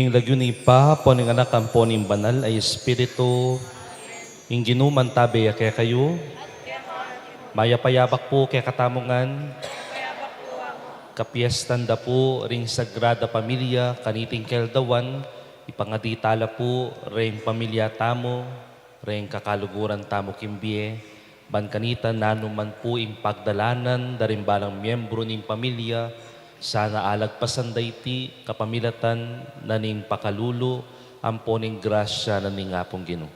King lagyuni pa, poning anak ang poning banal ay Espiritu, ing ginuman tabi kaya kayo, mayapayabak po kaya katamungan, kapiestan da po ring Sagrada Pamilya, kaniting keldawan, ipangaditala po ring pamilya tamo, ring kakaluguran tamo kimbie, ban kanita nanuman po ing pagdalanan, daring balang miyembro ning pamilya, sana alagpasan dayti kapamilatan naning pakalulo, amponing grasya naning apong Ginoo.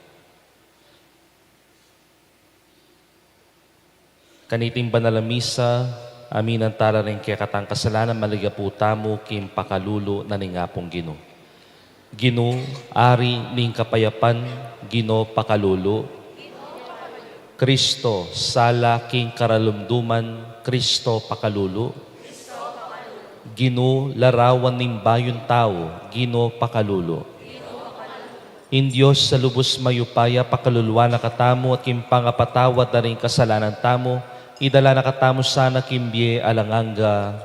Kaniting banal na misa, amin ang tala rin kaya katang kasalanan maliga po tamo kim pakalulo na ningapong Ginoo. Ginoo, ari ning kapayapan, Ginoo pakalulo. Kristo, sala king karalumduman, Kristo pakalulo. Ginoo, larawan ning bayon tao, Ginoo pakalulo. In Diyos sa lubos mayupaya, pakaluluwa na katamo at kimpangapatawad na rin kasalanan tamo, idala na katamo sana kimbie alanganga.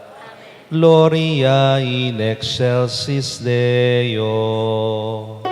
Gloria in excelsis Deo.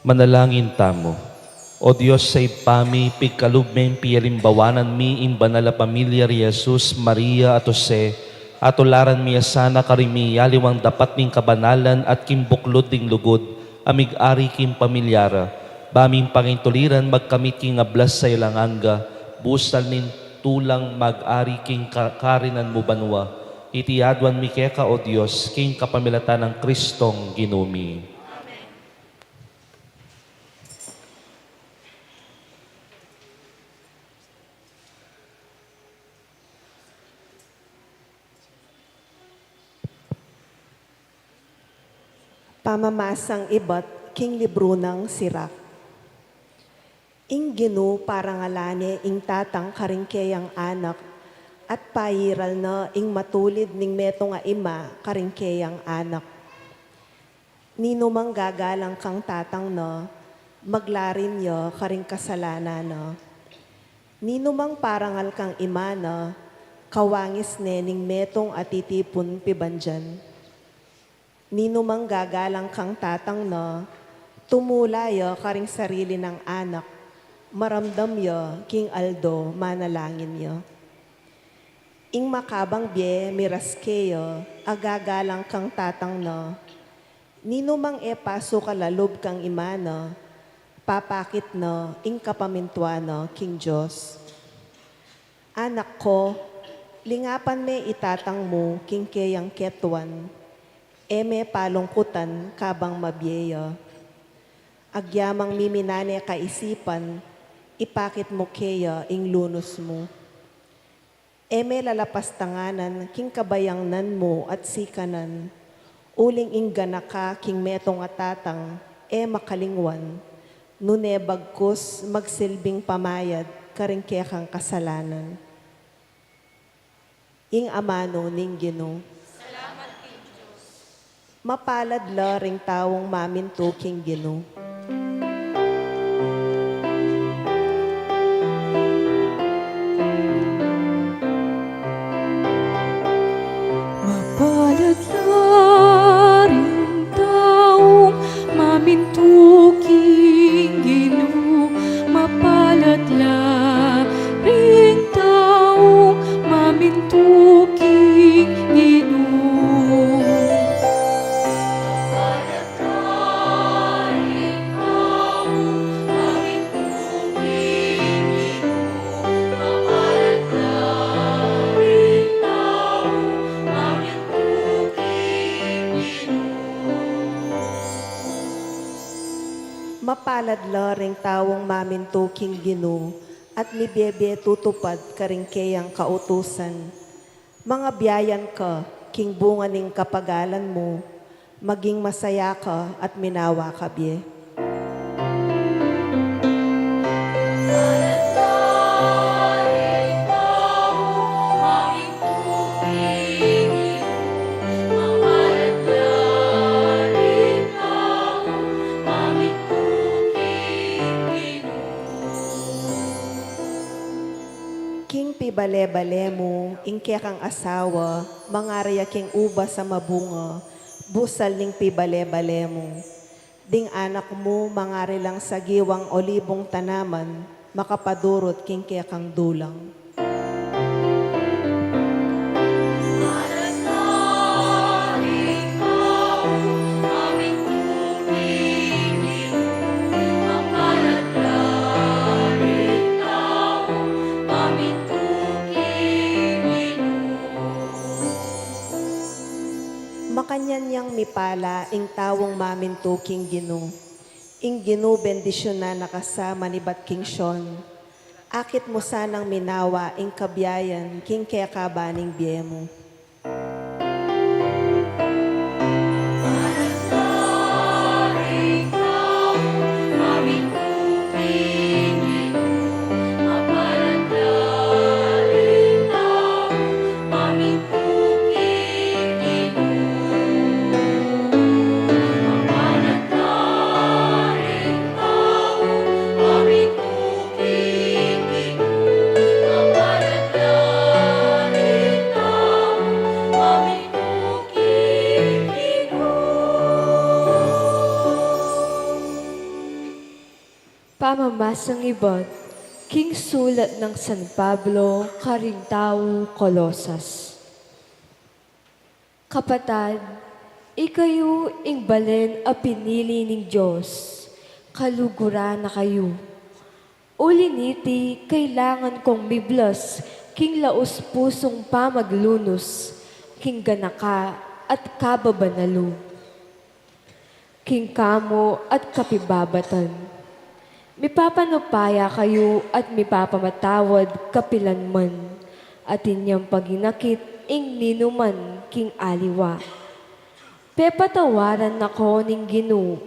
Manalangin tamo. O Diyos sa ipami, pigkalugmen piyalimbawanan mi in banala pamilya ri Jesus, Maria at Jose, Atularan miya sana karimi yaliwang dapat ning kabanalan at kimbuklod ding lugod, amig-ari kim pamilyara. Baming pangintuliran magkamit king ablas sa ilang angga, busal nin tulang mag-ari king karinan mo banwa. Itiyadwan mi keka o Diyos, king kapamilatan ng Kristong ginumi. Pamamasang iba't king libro ng Sirak. Ing Gino parangalane ing tatang karingkeyang anak at pairal na ing matulid ning meto nga ima karingkeyang anak. Nino mang gagalang kang tatang na maglarin yo karing kasalanan na. Nino mang parangal kang ima na kawangis ne ning metong atitipon pibandyan. Nino mang gagalang kang tatang na, tumula yo karing sarili ng anak, maramdam yo king Aldo manalangin yo. Ing makabang bye miraske yo, agagalang kang tatang na, nino mang epaso kalalob kang ima na, papakit na ing kapamintwa na king Diyos. Anak ko, lingapan me itatang mo king keyang ketwan, eme palungkutan kabang mabiyeya. Agyamang miminane kaisipan, ipakit mo keya ing lunos mo. Eme lalapastanganan king kabayangnan mo at sikanan, uling ing ganaka king metong atatang, makalingwan, nune bagkus magsilbing pamayad karingkekang kasalanan. Ing amano ning Gino. Mapalad la ring tawong maminto king Gino. Mapalad la ring taong maminto king Gino. Mapalad la ring taong maminto king Gino. Mapalad la ring tawong maminto king Gino at ni bebe tutupad karingkeyang kautusan. Mga biyayan ka, king bunga ning kapagalan mo, maging masaya ka at minawa ka bye. King pibale-bale mo, ingke kang asawa, mangarya king uba sa mabunga, busal ning pibale-bale mo. Ding anak mo, mangari lang sa giwang olibong tanaman, makapadurot king kang dulang. Makanyan yang mipala, ing tawong maminto king Gino. Ing Gino bendisyon na nakasama ni Bat King Sean. Akit mo sanang minawa, ing kabiyayan, king kaya kabaning biye mo. Pamamasang iba't king sulat ng San Pablo, Carintao, Colosas. Kapatad, ikayo ing balen a pinili ning Diyos, kaluguran na kayo. Uliniti, kailangan kong miblas, king laos pusong pamaglunos, king ganaka at kababanalo. King kamo at kapibabatan. Mipapanupaya kayo at mipapamatawad kapilanman, at inyang paginakit ing ninuman king aliwa. Pepatawaran nako ning Ginoo,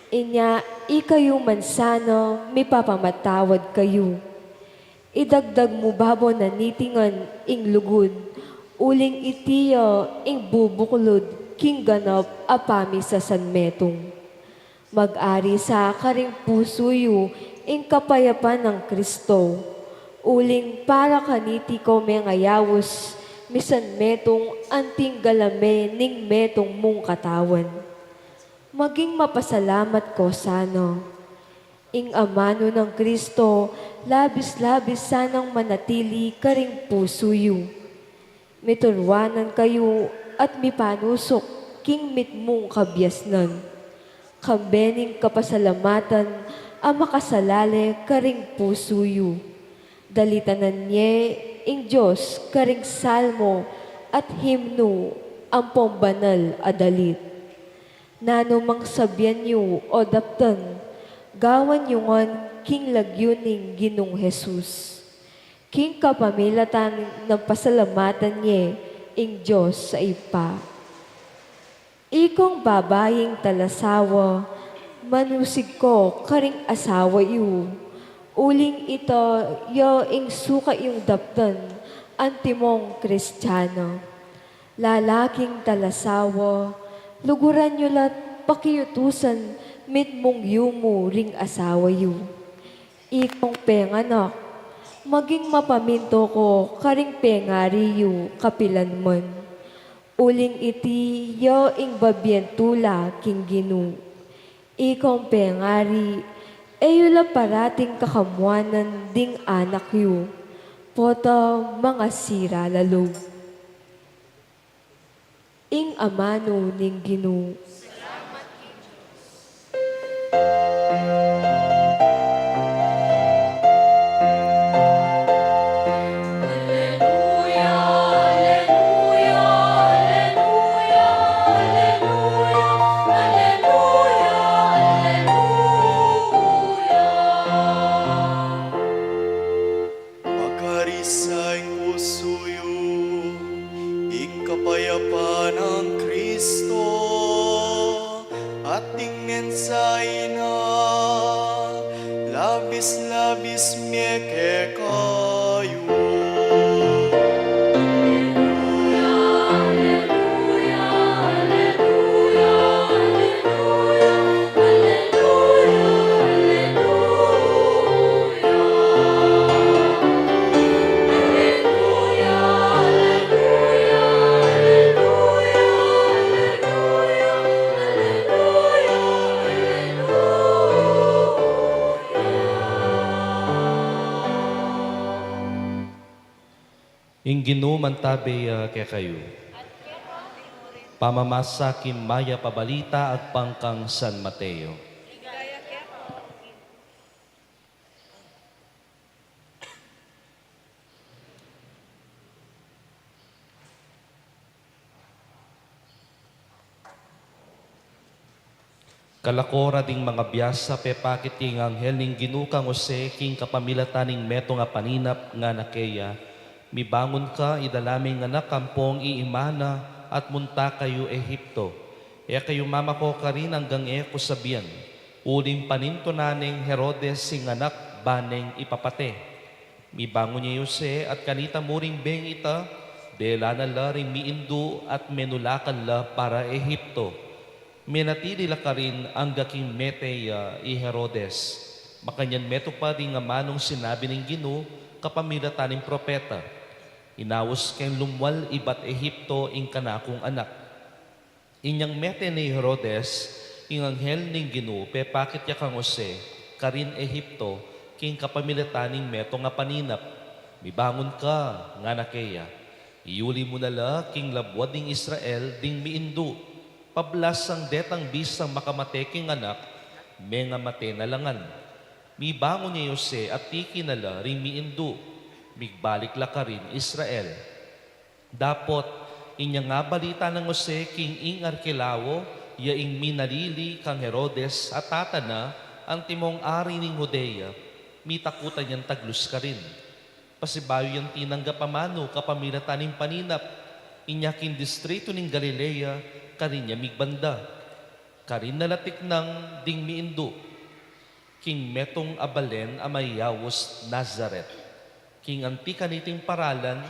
inya ikayo mansano mipapamatawad kayo. Idagdag mo babo na nitingan ing lugod, uling itiyo ing bubuklod king ganap apami sa sanmetong. Mag-ari sa karing pusuyo ing kapayapan ng Kristo, uling para kaniti ko mengayawos, misan metong anting galame ning metong mong katawan. Maging mapasalamat ko sana. Ing amano ng Kristo, labis-labis sanang manatili karing pusuyo. Miturwanan kayo at mipanusok king mitmong kabyasnan. Kambening kapasalamatan ang makasalali karing pusuyo. Dalitanan niya ing Diyos karing salmo at himno ang pombanal adalit. Nano mang sabyan niyo o daptan, gawan yungan king lagyuning Ginong Jesus. King kapamilatan ng pasalamatan niya ing Diyos sa ipa. Ikong babaying talasawa, manusig ko karing asawa yu. Uling ito, yo ing suka yung daptan, antimong Kristiyano. Lalaking talasawa, luguran nyo lat pakiyutusan, mitmong yumo ring asawa yu. Ikong penganak, maging mapaminto ko karing pengari yu kapilanman. Uling iti, yo ing babyentula king Ginoo. Ikong pengari, eyula parating kakamuanan ding anak yu, poto mga sira lalog. Ing amano ning Ginoo. Makarisay pusuyo, ing kapayapaan ng Kristo, ating mensahe na labis-labis miyeke kayo. Ing Ginoo mantabi kay kayo. Pamamasa kim maya pabalita at pangkang San Mateo. Kalakora ding mga biyasa pepakit king anghel ning Ginoo kang Jose king kapamilatan ning meto nga paninap nga nakeya. Mibangon ka, idalaming nga nakampong iimana at munta kayo Ehipto. E kayo mamako ka rin hanggang eko sabihan. Uling paninto naning Herodes sing anak baneng ipapate. Mibangon niya Jose at kanita muring beng ita, dela na la ring miindu at menulakan la para Ehipto. Minatili la ka rin ang gaking mete i Herodes. Makanyan meto pa rin nga manong sinabi ng Ginoo kapamilatan ng propeta. Inawos keng lumwal ibat Ehipto ing kanakong anak. Inyang mete ni Herodes, ing anghel ning Ginoo, pepakit ya kang Jose, karin Ehipto, king kapamilatan ning meto nga paninap. Mibangon ka, nga nakeya. Iuli mo nala king labwad ding Israel ding miindo. Pablas ang detang bisang makamate king anak, may nga mate nalangan. Mi bangon niya Yose at tiki nala ring miindo. Migbalik la ka rin Israel. Dapot, inya nga balita ng Jose king ing Arkelao, yaing minalili kang Herodes at tatana ang timong ari ning Judea, mitakutan niyang taglus ka rin. Pasibayo yung tinanggap amano kapamilatan ng paninap, inyaking distrito ng Galilea, karinya migbanda. Karin nalatik ng ding miindo, king metong abalen amayawos Nazaret. King antika niting paralan,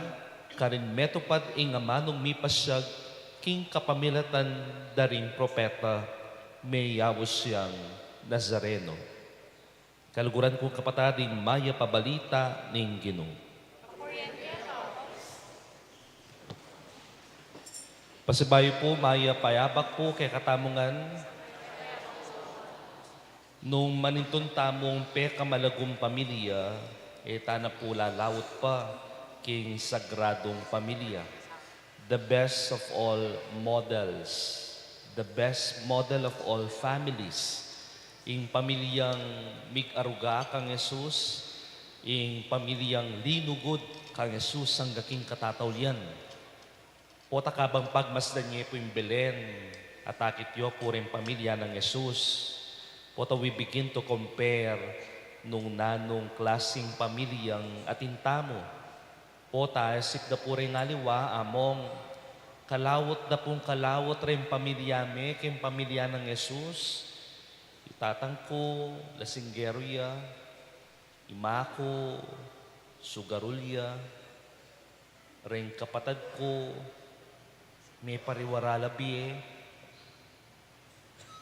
karin metopad ing amanong mipasyag, king kapamilatan daring propeta, may yawos siyang Nazareno. Kaluguran kong kapatading maya pabalita ning Ginoo. Pasibayo po, maya payabak po kay katamungan nung manintun tamong pekamalagong pamilya, tana po lalawot pa king sagradong pamilya. The best of all models, the best model of all families. Ing pamilyang mig-aruga kang Jesus, ing pamilyang linugod kang Jesus ang gaking katatawlian. Pota kabang pagmasdan niya po yung Belen, at akit yo po rin pamilya ng Jesus. Pota we begin to compare nung nanong klaseng pamilyang atintamo. Pota isip na po rin ngaliwa among kalawot na pong kalawot rin pamilya me, king pamilya ng Jesus. Itatang ko, Lasinggeroya, Imako, Sugarulya, ring kapatid ko, may pariwarala biye.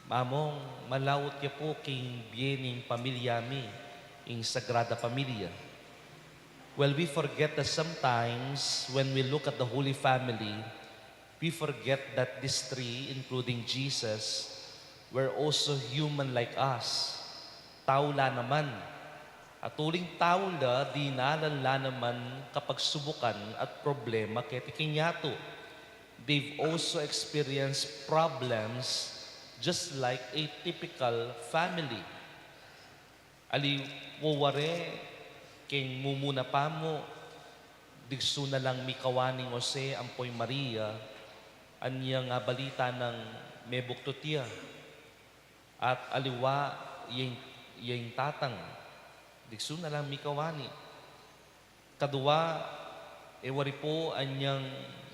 Mamong malawot ya po king biening pamilya mi, ing Sagrada Familia. Well, we forget that sometimes when we look at the Holy Family, we forget that these three, including Jesus, were also human like us. Taula naman. At tuling taula, di nalala naman kapag subukan at problema kaya tikinyato. They've also experienced problems just like a typical family. Ali waware, king mumuna pa mo, digso na lang mikawaning Jose, ampoy Maria, anya nga balita ng mebuktotia. At aliwa, yung tatang, digso na lang mikawani. Kadua, ewari po anyang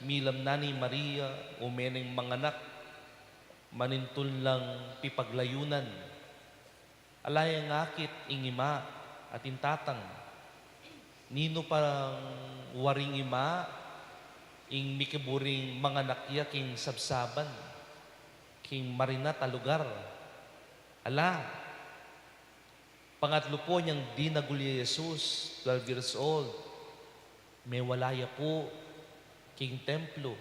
milam na ni Maria, umeneng manganak, manintol lang pipaglayunan. Alayang akit ingima at intatang, nino parang waring ima, ing mikiburing manganak ya king sabsaban, king marinat a lugar. Ala, pangatlo po niyang dinagulya Jesus, 12 years old, may walaya po, king templo,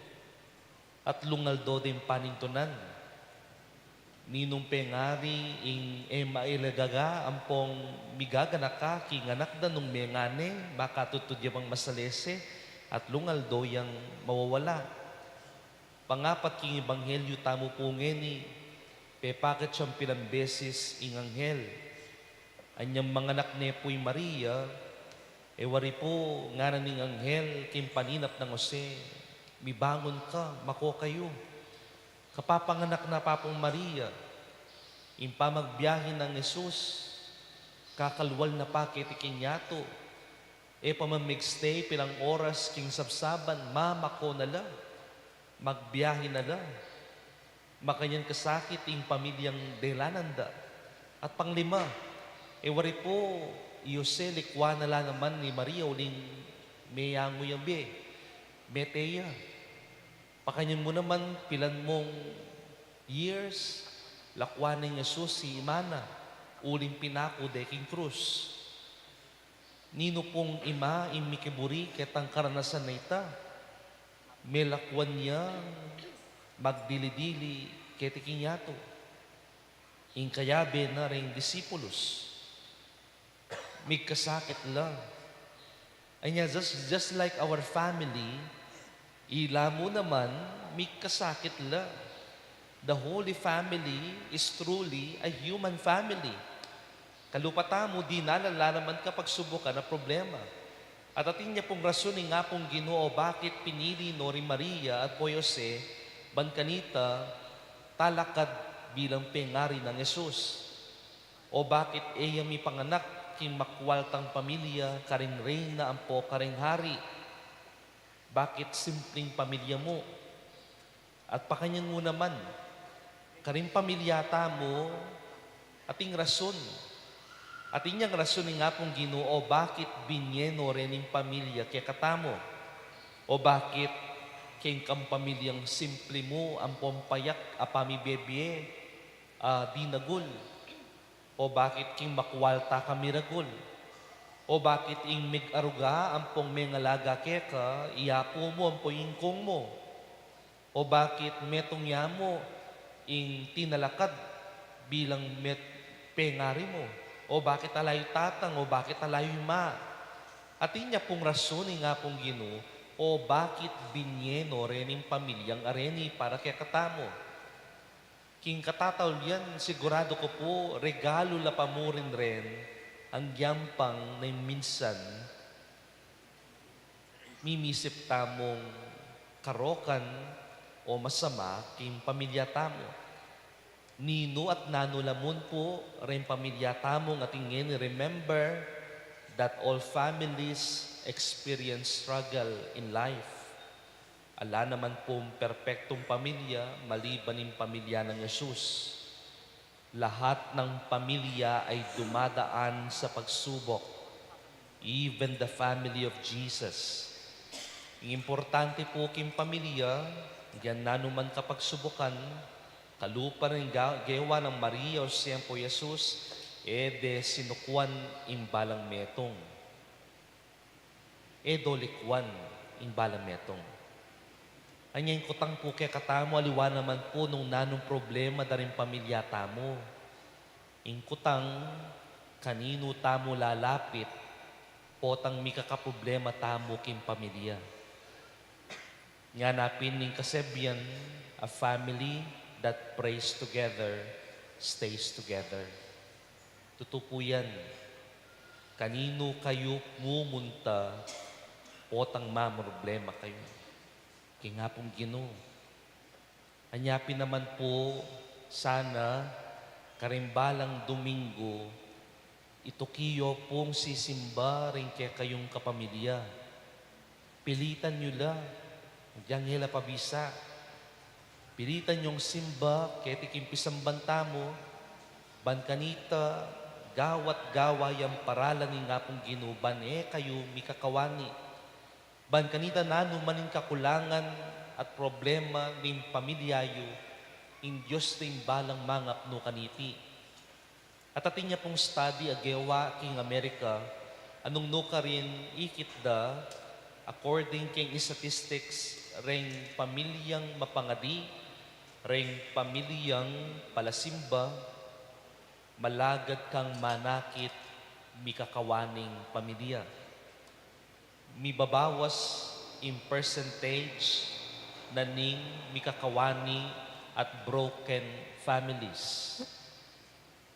at lungaldo din panintunan. Ninong pengari ing mailagaga ampong migaganak ka, king anak da nung mengane, baka tutudya bang masalese, at lungaldo yang mawawala. Pangapat king ebanghelyo tamo po ngeni, pepaket siyang pinambeses ing anghel. Anyang manganak ne po'y Maria, wari po nga ning anghel, king paninap ng Jose, mibangon ka, mako kayo. Kapapanganak na papong Maria, impa magbiyahe ng Jesus, kakalwal na pa kitiking yato, pamamigstay pilang oras king sabsaban, mamako na lang, magbiyahe na lang, makanyan kasakit ing pamilyang delananda. At panglima, wari po, Jose likwa na lang naman ni Maria uling mayango yung be, meteya. Pakanyan mo naman pilan mong years, lakwa ng Jesus si Imana, uling pinako deking krus. Nino pong ima, imikiburi, ketang karanasan na ita, may lakwan niya, magdili-dili, ketiking yato. Ing kayabe na rin disipulos, may kasakit lang. Anya, just like our family, Ila mo naman, may kasakit la. The Holy Family is truly a human family. Kalupata mo, di nalala naman kapag subukan na problema. At atin niya pong rasunin nga pong Ginoo, bakit pinili Nori Maria at po Jose, Bankanita, talakad bilang pengari ng Yesus. O bakit iya mi panganak, king makwaltang pamilya, karing reyna ang po karing hari. Bakit simpleng pamilya mo? At pakanyan mo naman, karing pamilyata mo, ating rason. Ating niyang rason nga pong Ginoo, bakit binyeno rening pamilya kaya katamo? O bakit kayong kang pamilyang simple mo, ang pompayak, apami bebye, dinagul? O bakit king makwalta kamiragul? O bakit ing mig-aruga ang pong mengalaga keka, iyapo mo ang poyingkong mo? O bakit metong yamo ing tinalakad bilang pengari mo? O bakit alayo tatang? O bakit alayo ma? Atin niya pong rason nga pong Ginoo, o bakit binyeno rening pamilyang areni para kaya katamo? King katataw yan, sigurado ko po, regalo la pamurin rin ang yampang na minsan mimisip tamong karokan o masama king pamilya tamo. Nino at nano lamon po rin pamilya tamong atingin. Remember that all families experience struggle in life. Ala naman pong perpektong pamilya maliban ng pamilya ng Yesus. Lahat ng pamilya ay dumadaan sa pagsubok. Even the family of Jesus. Ang importante po king pamilya, yan nanuman kapag subukan, kalupa rin gawa ng Maria o siyempo Jesus, de sinukwan imbalang metong. Dolikwan imbalang metong. Anyang kutang po kaya katamo, aliwa naman po nung nanong problema da rin pamilya tamo. Ing kutang, kanino tamo lalapit, potang mi kakaproblema tamo king pamilya. Nga napin ning kasebyan, a family that prays together, stays together. Totoo po yan. Kanino kayo mumunta, potang mamroblema kayo. Kaya nga pong Ginoo. Anyapin naman po, sana, karimbalang Domingo, itukiyo pong sisimba rin kaya kayong kapamilya. Pilitan nyo la, diyan hila pabisa. Pilitan yung simba, kaya tikimpisang banta mo, Bankanita, gawat gawa yung paralan ni nga pong Ginoo, kayo mikakawani. Bankanita nano maning kakulangan at problema ng pamilyayo, in Diyos rin balang mangap no kaniti. At atin niya pong study agewa king Amerika, anong no ka rin ikit da, according king statistics, ring pamilyang mapangadi, ring pamilyang palasimba, malagad kang manakit, mikakawaning pamilya. Mibabawas in percentage na ning mikakawani at broken families.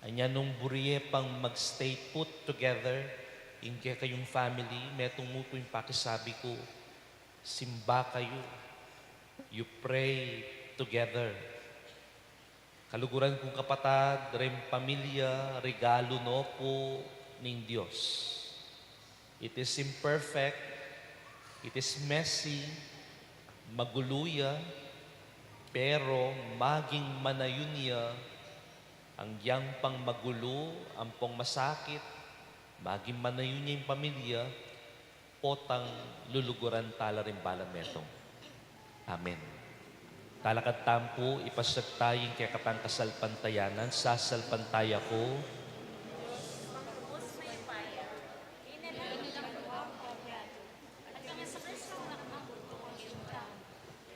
Anya nung buriye pang magstay put together in kaya kayong family, metong mo po yung pakisabi ko, simba kayo. You pray together. Kaluguran kong kapatad, rin pamilya, regalo no po ng Diyos. It is imperfect, it is messy, maguluya, pero maging manayon niya ang yang pang magulo, ang pong masakit, maging manayon niya yung pamilya, potang luluguran tala rin balametong. Amen. Talakad tampo, ipasagtaying kaya katang kasalpantayanan, sasalpantaya ko,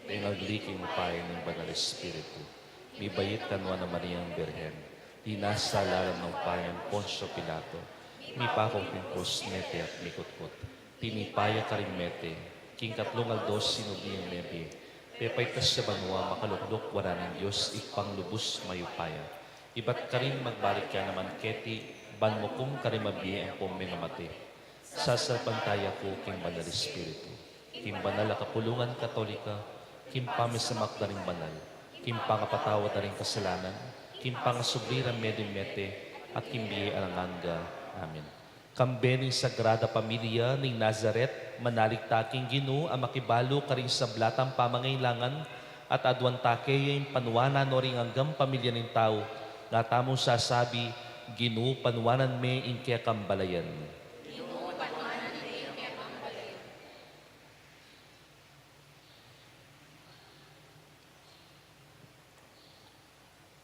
Pingagliking payo ng Banal Espiritu, may bayit kanwa na Mariang Birhen, dinasalaran ng payan Poncio Pilato, may pakong pinkos mete at mikutkot, tinipaya karimete, king katlong aldos sinubiyang nebe. Pepaitas sa banwa, makaluklok, wala ng Diyos, ipanglubos mayupaya. Iba't ka rin magbalik ka naman keti, ban mo kung karimabi ang puminamati. Sasapantaya ko king banal espiritu. King banal na kapulungan katolika, king pamisamak na rin banal, king pangapatawad na rin kasalanan, king pangasubliran medimete, at king biye alanganga. Amen. Kambening Sagrada Pamilya ng Nazaret, manaligtaking Ginoo ang makibalo ka rin sa blatang pamangailangan at adwan takey yung panuwanan no rin hanggang pamilya ng tao nga tamong sasabi, Ginoo panuwanan me in kaya kambalayan.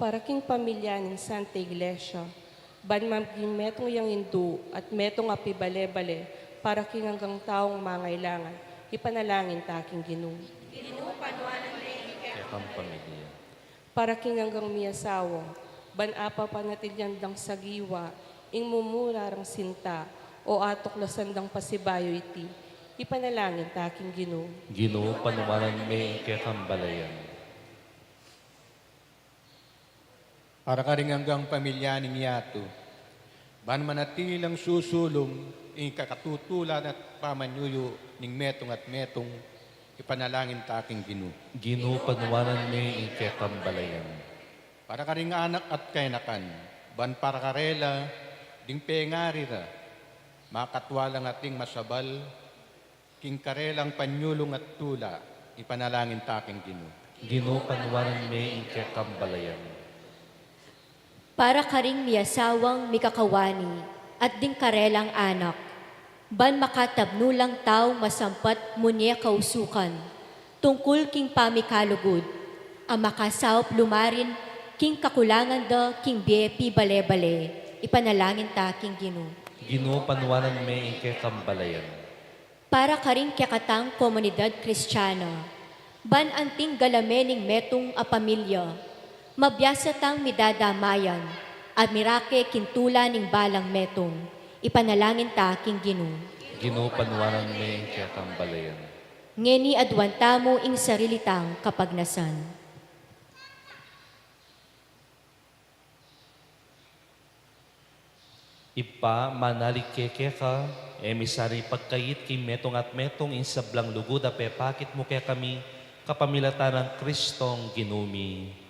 Para king pamilya ng Santa Iglesia, ban maging metong yang Hindu at metong apibale-bale, para king hanggang taong mangailangan, ipanalangin taking Ginoo. Kaya kang pamilya. Para king hanggang miyasawa, ban apa panatilyan dang sagiwa, ing mumurarang sinta, o atoklasan dang pasibayo iti, ipanalangin taking Ginoo. Ginoo panuwanan me in kaya kambalayan. Para ka rin hanggang pamilya ng yato, ban manatilang susulong ing kakatutulan at pamanyuyo ning metong at metong ipanalangin taking Ginoo. Ginoo panuwanan me in kaya kambalayan. Para ka rin anak at kainakan, ban para karela, ding pengarira, makatwalang ating masabal, king karelang panyulong at tula, ipanalangin taking Ginoo. Ginoo panuwanan me in kaya kambalayan. Para karing miyasawang mikakawani at ding karelang anak, ban makatabnulang tao masampat munya kausukan, tungkol king pamikalugod, ang makasawap lumarin king kakulangan da king biepi bale-bale, ipanalangin taking Ginoo. Ginoo panuwanan me in kaya kambalayan. Para karing kyakatang komunidad kristyana, ban anting galamening metong a pamilya, mabiyasa tang midadamayan, at mirake kintula ning balang metong, ipanalangin taking Ginoo. Ginoo panuwanan me in kaya kambalayan. Ngeni adwanta mo ing sarilitang kapagnasan. Ipa manalig keke ka, emisari pagkayit kay metong at metong in sablang lugod a pepakit mo kaya kami, kapamilatan ng Kristong ginumi.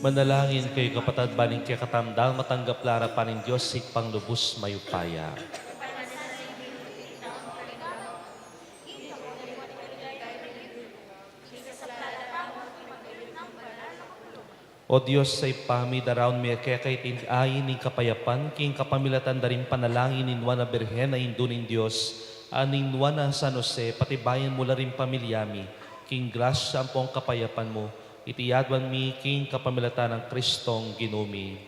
Manalangin kayo kapatad baling kaya katamdang matanggap lara pa ng Diyos sikpang lubos mayupaya. O Diyos sa ipami daraon may kaya kay tinayin ng kapayapan, king kapamilatan darin panalangin ni Nuana Berhen na indunin Diyos, aning Nuana San Jose, patibayan mula rin pamilyami, king grasya ang pong kapayapan mo, itiyadwan mi king kapamilatan ng Kristong ginumi.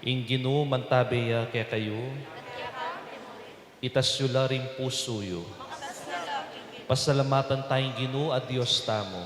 Ing ginu mantabeya kaya kayo, itasyula rin pusuyo. Pasalamatan tayong ginu at Diyos tamo.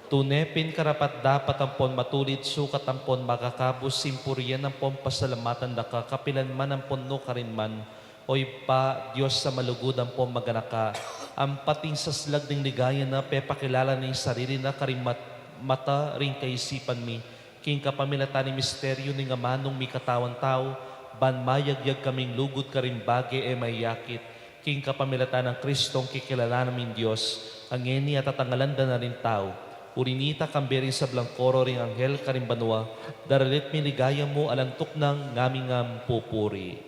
Tunepin karapat dapat ang pon matulid sukat ang pon makakabus simpuryan ang pon pasalamatan da kapilan man ang pon no karin man oy pa Diyos sa malugod ang pon maganaka ang pating sa slag ng ligaya na pepakilala ng sarili na karimat mata rin kaisipan mi king kapamilatan ni misteryo ng amanong mi katawan tao ban mayagyag kaming lugod karin bagi e mayakit king kapamilatan ng Kristong kikilala namin Diyos ang eni at atangalanda na rin tao. Urinita kamberi sa blangkoro ring anghel karimbanwa, daralit mi ligaya mo alantok ng ngamingam pupuri.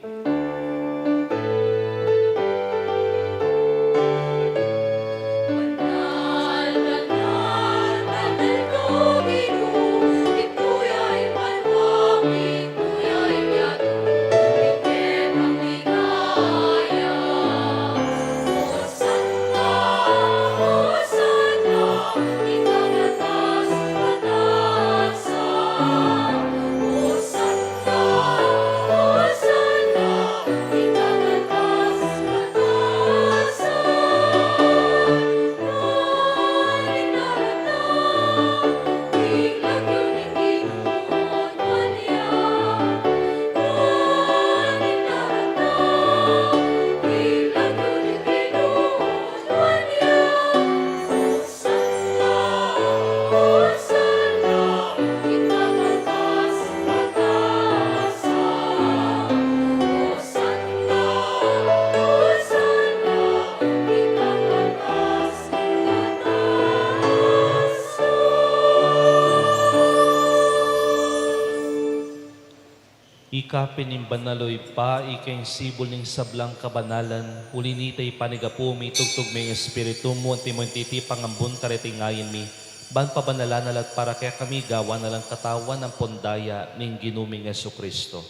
Ikapin ng banaloy pa, ikay sibol ng sablang kabanalan, ulinitay panigapu, may tugtog may espiritu mo, timoy titi pangambun karetingayin mi, ban pabanalanalat para kaya kami gawa na lang katawan ng pondaya ng ginuming Yesu Kristo.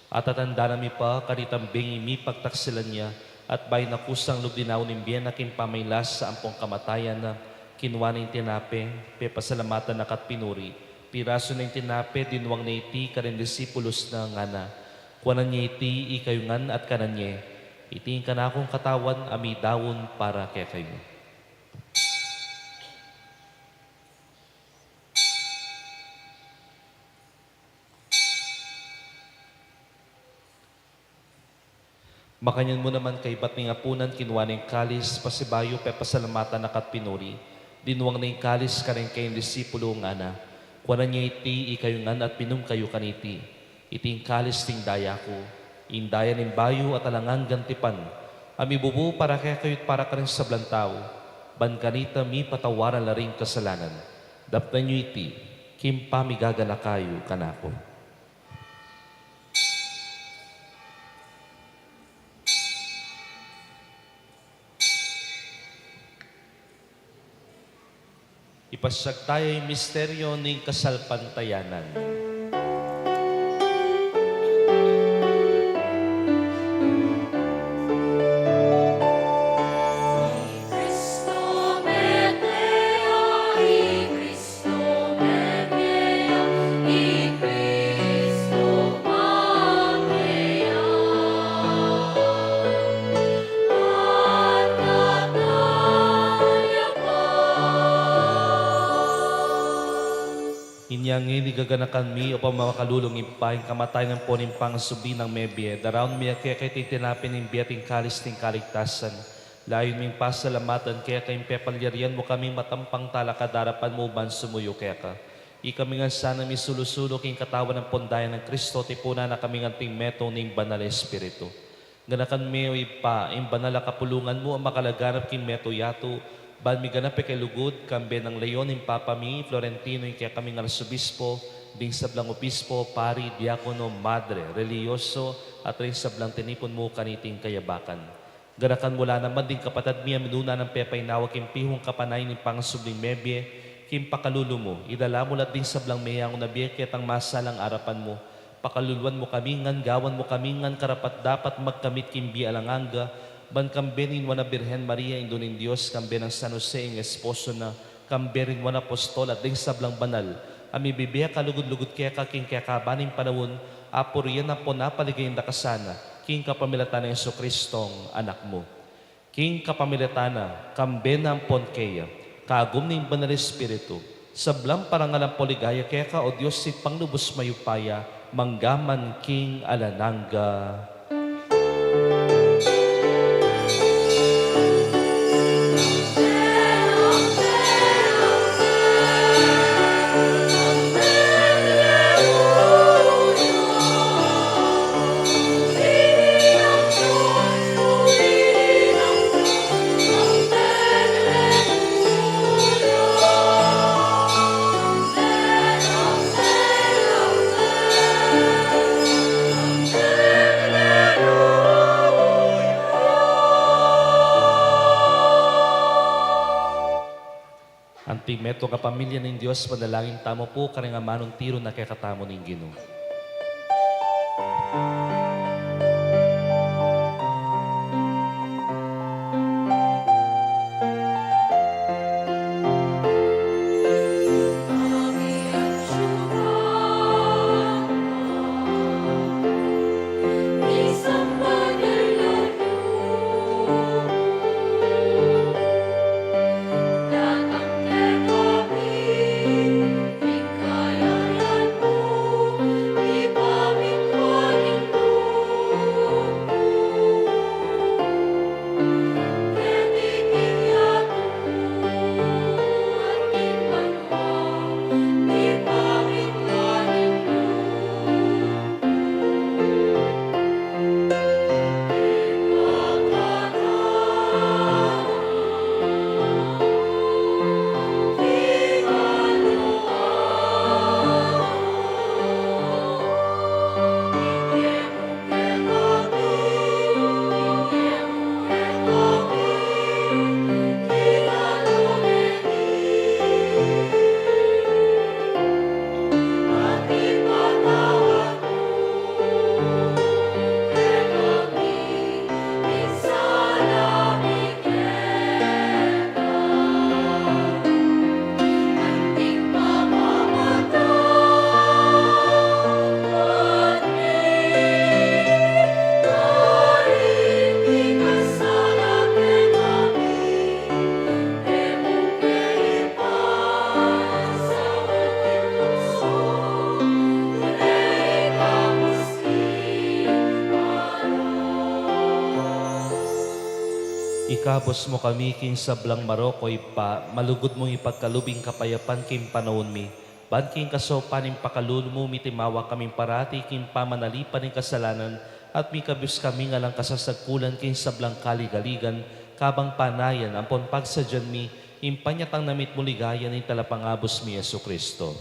At tatanda nami pa, karitambing imi pagtaksilan niya, at bay na kusang lubdinaw ng biyan na kimpamaylas sa ampong kamatayan na kinuha ng tinape, pepasalamatan na katpinuri, piraso ng tinape, dinwang na iti, karin disipulos na ngana. Kuwanan niya iti, ikayungan at kanan niya. Itiin ka na akong katawan, ami dawon para kaya kayo. Makanyan mo naman kay ba't ng apunan, kinuha ng kalis, pasibayo, pepasalamatan na katpinuri. Dinwang na yung kalis, karin kayong disipulo ngana. Kuwanan niya iti, ikayungan at pinum kayo kaniti. Iting kalis ting daya ko, indaya ng bayo at alangan gantipan. Ami bubu para kaya kayo't para ka rin sa blantao. Ban kanita mi patawaran la rin kasalanan. Daptan niyo iti, kim pamigagana kayo kanako. Ipasag tayo yung misteryo ng kasalpantayanan. Inyang inigaganakan mi o pamakalulong impahing kamatay ng poning pangasubi ng mebye. Daraon mi kaya kay tinapin ng biyating kalis ng kaligtasan. Layon ming pasalamatan kaya kay pepalyarian mo kami matampang talakadarapan mo ban sumuyo kaya ka. Ikami nga sana mi sulusulo king katawan ng pondayan ng Kristo tipuna na kami nga ting meto ng banal espiritu. Ganakan mi o ipa, ang banal kapulungan mo ang makalaganap king meto yato, Ban mi ganap kay lugod, kambe ng leon in Papa mi, Florentino kaya kaming arsobispo, ding sablang opispo, pari, diakono, madre, religyoso, at rin sablang tinipon mo kaniting kayabakan. Ganakan mula naman din kapatad mi minuna ng pepay nawag pihong kapanay ni pangsubling mebye, kim pakalulo mo, idala mo lat din sablang mayang unabiye kitang masalang arapan mo. Pakaluluan mo kami, ngan gawan mo kami, ngan karapat dapat magkamit kimbi alanganga, ban kambenin wana Birhen Maria, indunin Diyos, kambe ng San Jose, ang esposo na, kamberin wana apostol at ding sablang banal, ami bibiya kalugod-lugod kaya kaking kaya kabaning panawon, apor yan ang po napaligay na kasana, king kapamilatan ng Jesucristong anak mo. King kapamilatana, kambe na ang ponkeya, kagum ng banal espiritu, sablang parangalang poligaya kaya ka, o Diyos, si panglubos mayupaya, manggaman king alananga. Antimeto ka pamilya ng Diyos, panalangin tamo po, karing amanong tiro na kay katamo ng Ginoo. Ikabos mo kami king sablang Marokoy pa, malugod mong ipagkalubing kapayapan king panahon mi. Ban king kasopan ng pakalulo mo, mitimawa kaming parati king pamanalipan ng kasalanan, at mikabus kami nga lang kasasagkulan king sablang kaligaligan, kabang panayan, ampon pagsadyan mi, impanyatang namit mo ligayan ng talapangabos mi Yesu Kristo.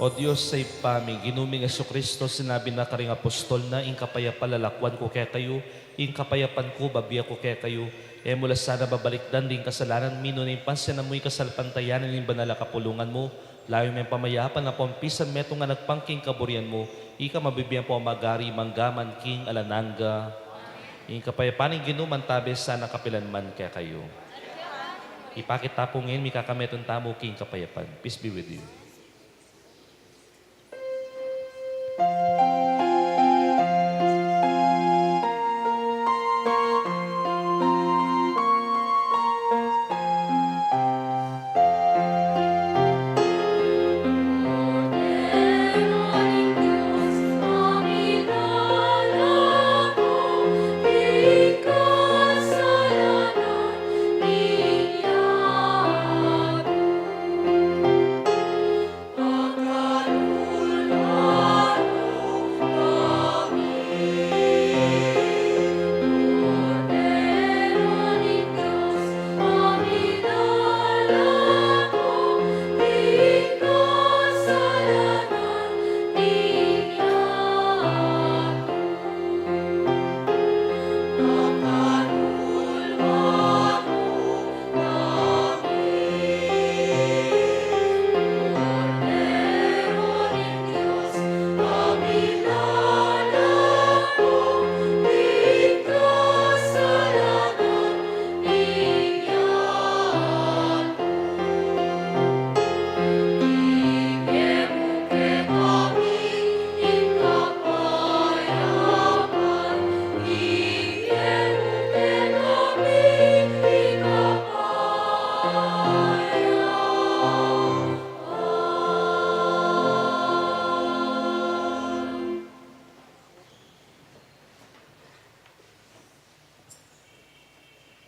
O Diyos sa ipami, ginuming Jesucristo, sinabi na karing apostol na, ing kapaya palalakwan ko kaya kayo, ing kapayapan ko, babiya ko kaya kayo, e mula sana babalikdan din kasalanan, mino na impansin na mo'y kasalpantayanan ng banala kapulungan mo, layo may pamayapan na pompisan meto nga nagpangking kaburian mo, ika mabibiyan po magari, manggaman, king alananga, ing kapayapan ng ginuman tabi sana kapilanman kaya kayo. Ipakita po ngayon, mikakameton tamo king kapayapan. Peace be with you.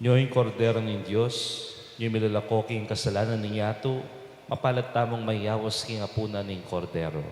Niyo'y kordero ng Diyos, niyo'y milalakoking kasalanan ng yato, mapalad tamong mayawas king apuna ng kordero.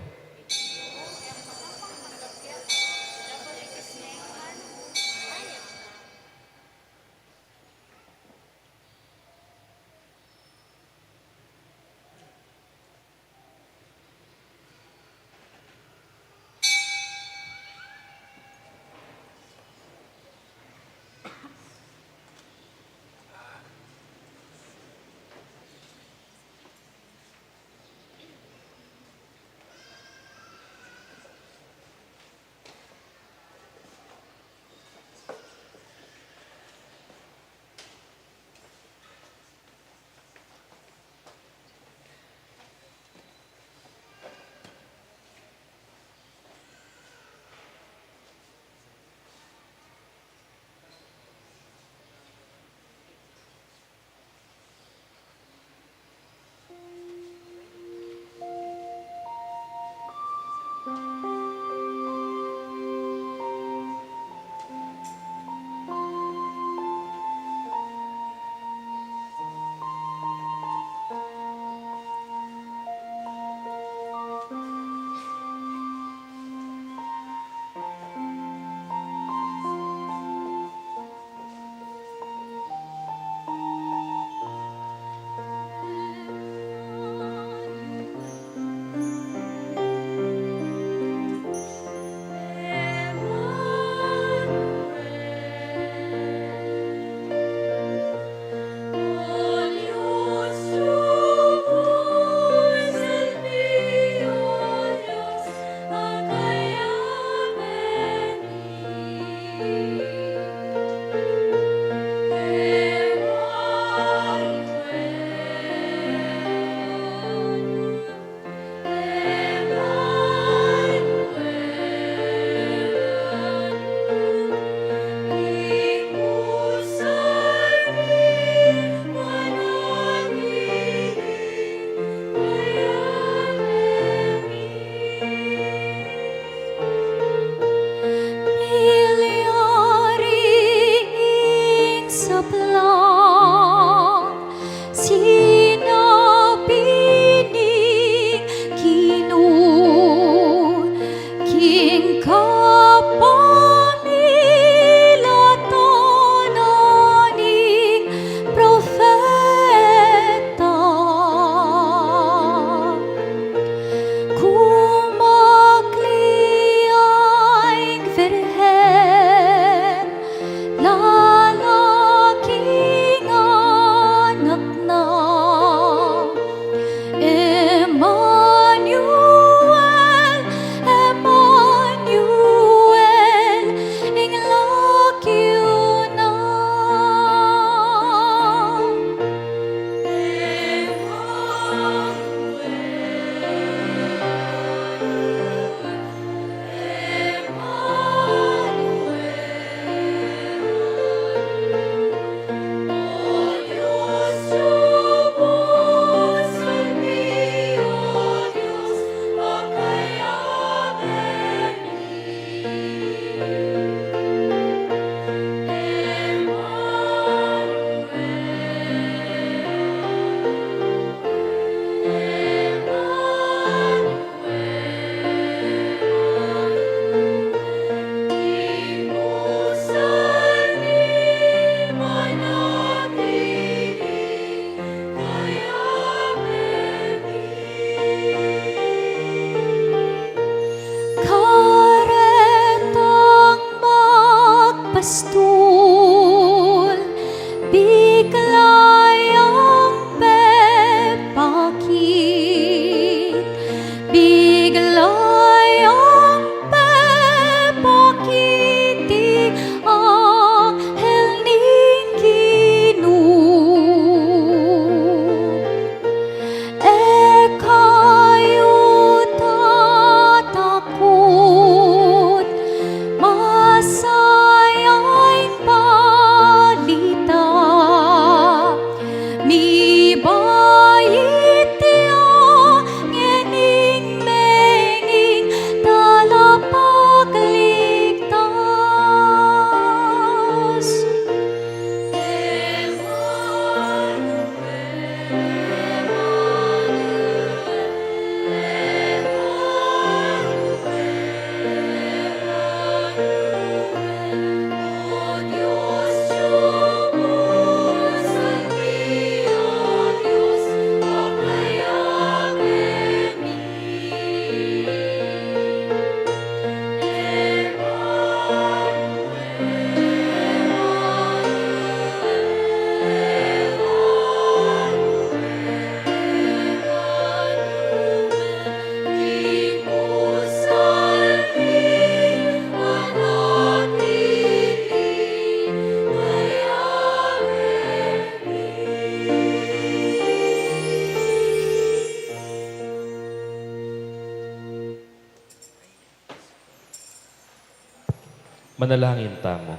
Manalangin tamo.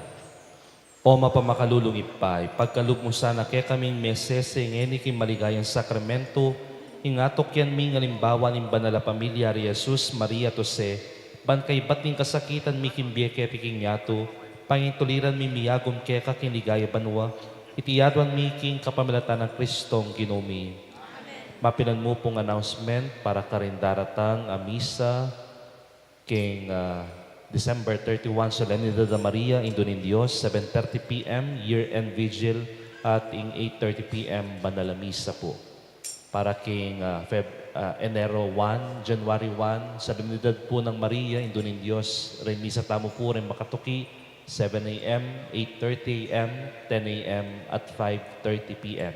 O mapamakalulong ipay, pagkalub mo sana kaya kaming mesese ngeni kim maligayang sakramento, ingatok yan ming alimbawa ng banala pamilya ri Jesus, Maria, Jose, ban kay bating kasakitan mi kimbye kaya piking yato, pangituliran mi miyagom kaya kakinigaya banwa, itiyadwan mi king kapamilatan ng Kristong Ginumi. Mapilan mo pong announcement para karindaratang misa king December 31, Solemnidad de Maria, Indon Diyos, 7:30 p.m., year-end vigil, at ing 8:30 p.m., Banal Misa po. Para king Enero 1, January 1, Solemnidad po ng Maria, Indon Diyos, rin misa tamo po rin makatuki, 7 a.m., 8:30 a.m., 10 a.m., at 5:30 p.m.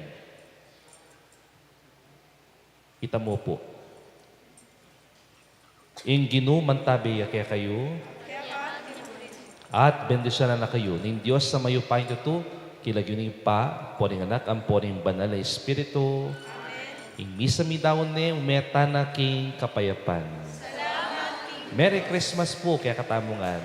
Kita mo po. In ginuman tabi kaya kayo, at bendisyon na kayo ning Diyos sa mayo pa ito, kilagyo ning pa, poring anak, ang poring banal na Espiritu. Ing misa mi daon ne, umeta na king kapayapan. Merry Christmas po kaya katamungan.